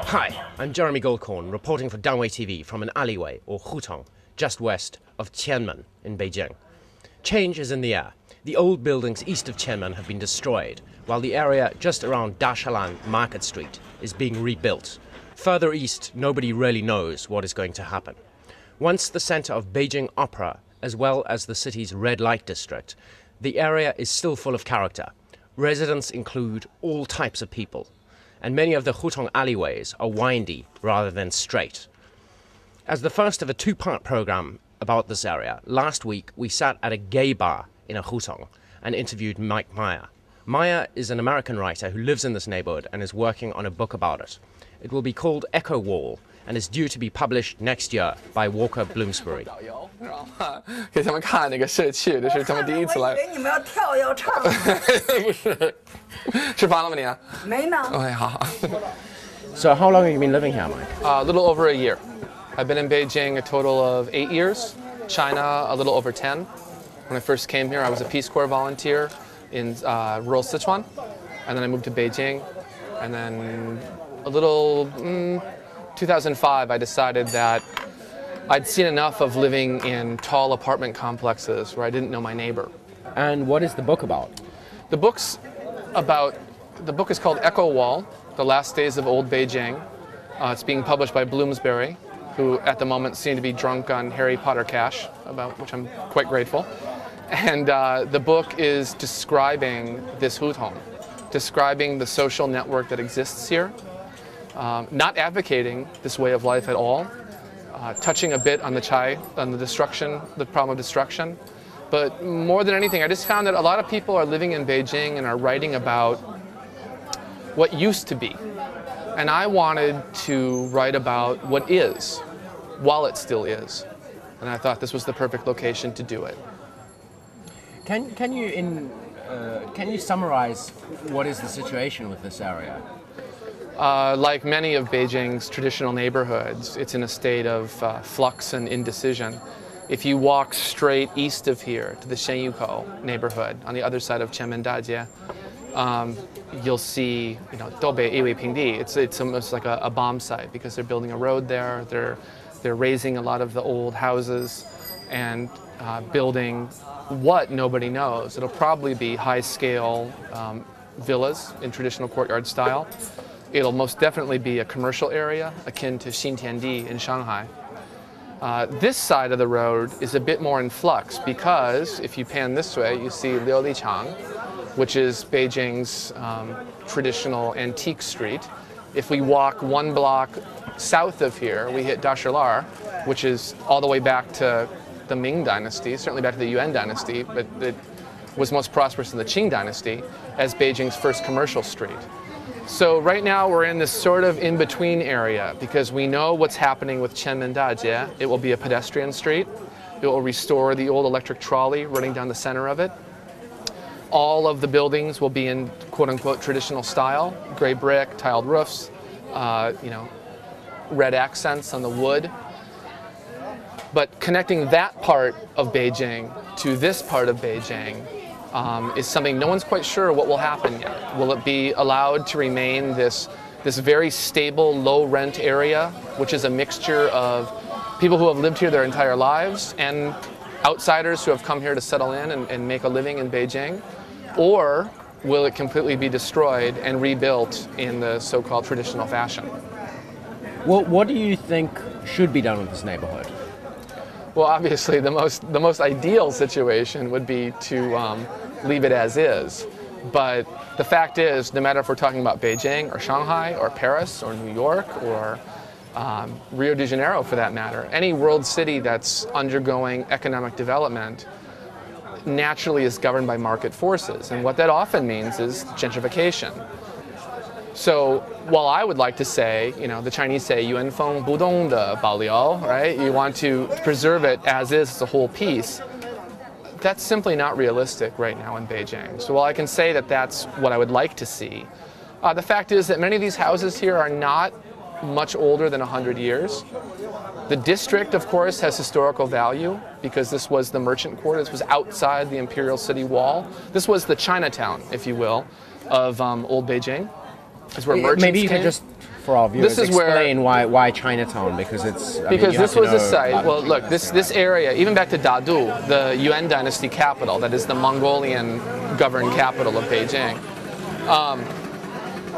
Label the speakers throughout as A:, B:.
A: Hi, I'm Jeremy Goldkorn, reporting for Danwei TV from an alleyway, or Hutong, just west of Qianmen in Beijing. Change is in the air. The old buildings east of Qianmen have been destroyed, while the area just around Dazhalan Market Street is being rebuilt. Further east, nobody really knows what is going to happen. Once the center of Beijing Opera, as well as the city's red light district, the area is still full of character. Residents include all types of people, and many of the Hutong alleyways are windy rather than straight. As the first of a two-part program about this area, last week we sat at a gay bar in a Hutong and interviewed Mike Meyer. Meyer is an American writer who lives in this neighborhood and is working on a book about it. It will be called Echo Wall and is due to be published next year by Walker Bloomsbury.
B: 给他们看那个社区，这是他们第一次来。我以为你们要跳要唱。不是，吃饭了吗你？没呢。OK， 好。
A: So how long have you been living here, Mike?
B: A little over a year. I've been in Beijing a total of 8 years. China a little over 10. When I first came here, I was a Peace Corps volunteer in rural Sichuan, and then I moved to Beijing, and then a little 2005, I decided that I'd seen enough of living in tall apartment complexes where I didn't know my neighbor.
A: And what is the book about?
B: The book is called Echo Wall, The Last Days of Old Beijing. It's being published by Bloomsbury, who at the moment seem to be drunk on Harry Potter cash, about which I'm quite grateful. And the book is describing this Hutong, describing the social network that exists here, not advocating this way of life at all, touching a bit on the problem of destruction. But more than anything, I just found that a lot of people are living in Beijing and are writing about what used to be. And I wanted to write about what is, while it still is. And I thought this was the perfect location to do it.
A: Can you summarize what is the situation with this area?
B: Like many of Beijing's traditional neighborhoods, it's in a state of flux and indecision. If you walk straight east of here to the Shenyukou neighborhood on the other side of Qianmen Dajie, you'll see, Doubei Iwei Pingdi. It's almost like a bomb site because they're building a road there. They're raising a lot of the old houses and building what nobody knows. It'll probably be high-scale villas in traditional courtyard style. It'll most definitely be a commercial area akin to Xintiandi in Shanghai. This side of the road is a bit more in flux because if you pan this way, you see Liulichang, which is Beijing's traditional antique street. If we walk one block south of here, we hit Dazhalan, which is all the way back to the Ming Dynasty, certainly back to the Yuan Dynasty, but it was most prosperous in the Qing Dynasty as Beijing's first commercial street. So right now we're in this sort of in-between area because we know what's happening with Qianmen Dajie. It will be a pedestrian street. It will restore the old electric trolley running down the center of it. All of the buildings will be in quote-unquote traditional style, gray brick, tiled roofs, red accents on the wood. But connecting that part of Beijing to this part of Beijing is something no one's quite sure what will happen yet. Will it be allowed to remain this very stable, low-rent area, which is a mixture of people who have lived here their entire lives and outsiders who have come here to settle in and make a living in Beijing? Or will it completely be destroyed and rebuilt in the so-called traditional fashion?
A: Well, what do you think should be done with this neighborhood?
B: Well, obviously, the most ideal situation would be to leave it as is. But the fact is, no matter if we're talking about Beijing or Shanghai or Paris or New York or Rio de Janeiro for that matter, any world city that's undergoing economic development naturally is governed by market forces. And what that often means is gentrification. So while I would like to say, the Chinese say, 原封不动的保留, right? You want to preserve it as is, as a whole piece. That's simply not realistic right now in Beijing. So while I can say that that's what I would like to see, the fact is that many of these houses here are not much older than 100 years. The district, of course, has historical value because this was the merchant quarter. This was outside the imperial city wall. This was the Chinatown, if you will, of old Beijing. is where merchants
A: Maybe you
B: came.
A: could just, for our viewers,
B: This is where-
A: explain why Chinatown, because it's...
B: Because this was a site, well look, this area, even back to Dadu, the Yuan Dynasty capital, that is the Mongolian governed capital of Beijing,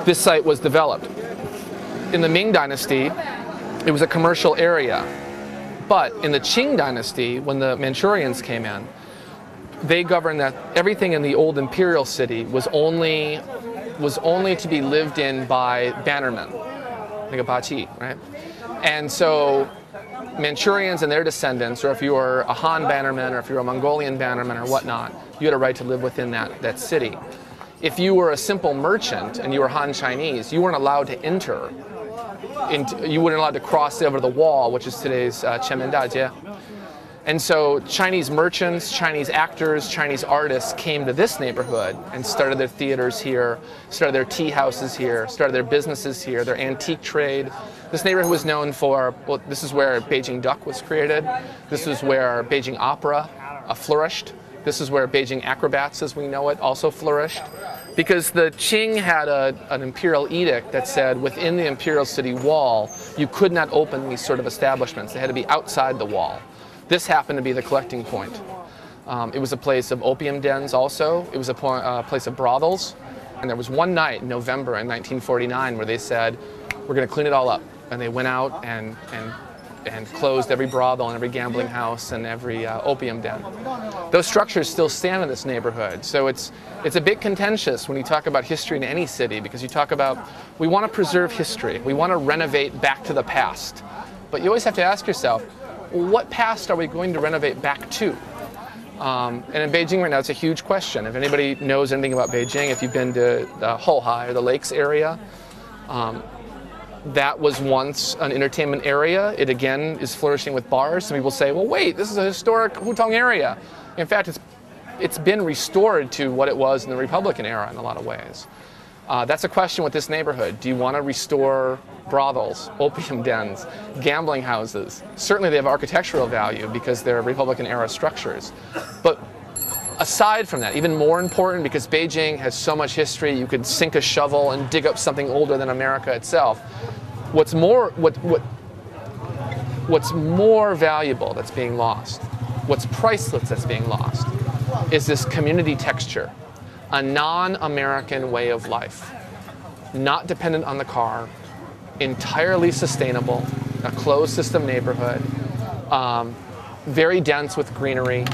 B: this site was developed. In the Ming Dynasty, it was a commercial area. But in the Qing Dynasty, when the Manchurians came in, they governed that everything in the old imperial city was only to be lived in by bannermen, like a bachi, right? And so Manchurians and their descendants, or if you were a Han bannerman, or if you were a Mongolian bannerman or whatnot, you had a right to live within that city. If you were a simple merchant and you were Han Chinese, you weren't allowed to enter. You weren't allowed to cross over the wall, which is today's Qianmen Dajie. And so Chinese merchants, Chinese actors, Chinese artists came to this neighborhood and started their theaters here, started their tea houses here, started their businesses here, their antique trade. This neighborhood was known for, well, this is where Beijing Duck was created. This is where Beijing Opera flourished. This is where Beijing Acrobats, as we know it, also flourished. Because the Qing had an imperial edict that said within the imperial city wall, you could not open these sort of establishments. They had to be outside the wall. This happened to be the collecting point. It was a place of opium dens also. It was a place of brothels. And there was one night in November in 1949 where they said, we're going to clean it all up. And they went out and closed every brothel and every gambling house and every opium den. Those structures still stand in this neighborhood. So it's a bit contentious when you talk about history in any city, because you talk about, we want to preserve history. We want to renovate back to the past. But you always have to ask yourself, what past are we going to renovate back to? And in Beijing right now, it's a huge question. If anybody knows anything about Beijing, if you've been to the Hohai or the lakes area, that was once an entertainment area. It again is flourishing with bars. Some people say, well, wait, this is a historic Hutong area. In fact, it's been restored to what it was in the Republican era in a lot of ways. That's a question with this neighborhood. Do you want to restore brothels, opium dens, gambling houses? Certainly they have architectural value because they're Republican era structures. But aside from that, even more important, because Beijing has so much history, you could sink a shovel and dig up something older than America itself. What's more valuable that's being lost, what's priceless that's being lost, is this community texture. A non-American way of life, not dependent on the car, entirely sustainable, a closed system neighborhood, very dense with greenery,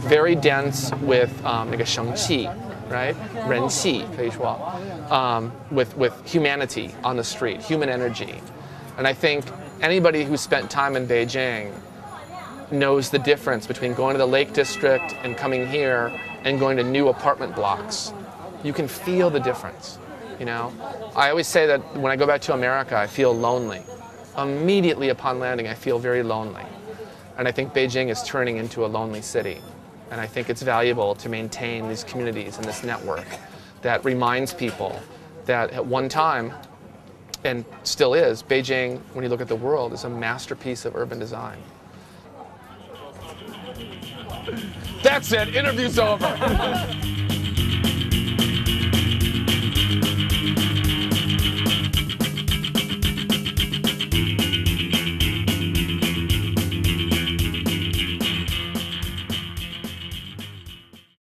B: very dense with 那个生气, right? 人气, 可以说, with humanity on the street, human energy. And I think anybody who spent time in Beijing knows the difference between going to the Lake District and coming here and going to new apartment blocks. You can feel the difference, you know? I always say that when I go back to America, I feel lonely. Immediately upon landing, I feel very lonely. And I think Beijing is turning into a lonely city. And I think it's valuable to maintain these communities and this network that reminds people that at one time, and still is, Beijing, when you look at the world, is a masterpiece of urban design.
C: That's it. Interview's over.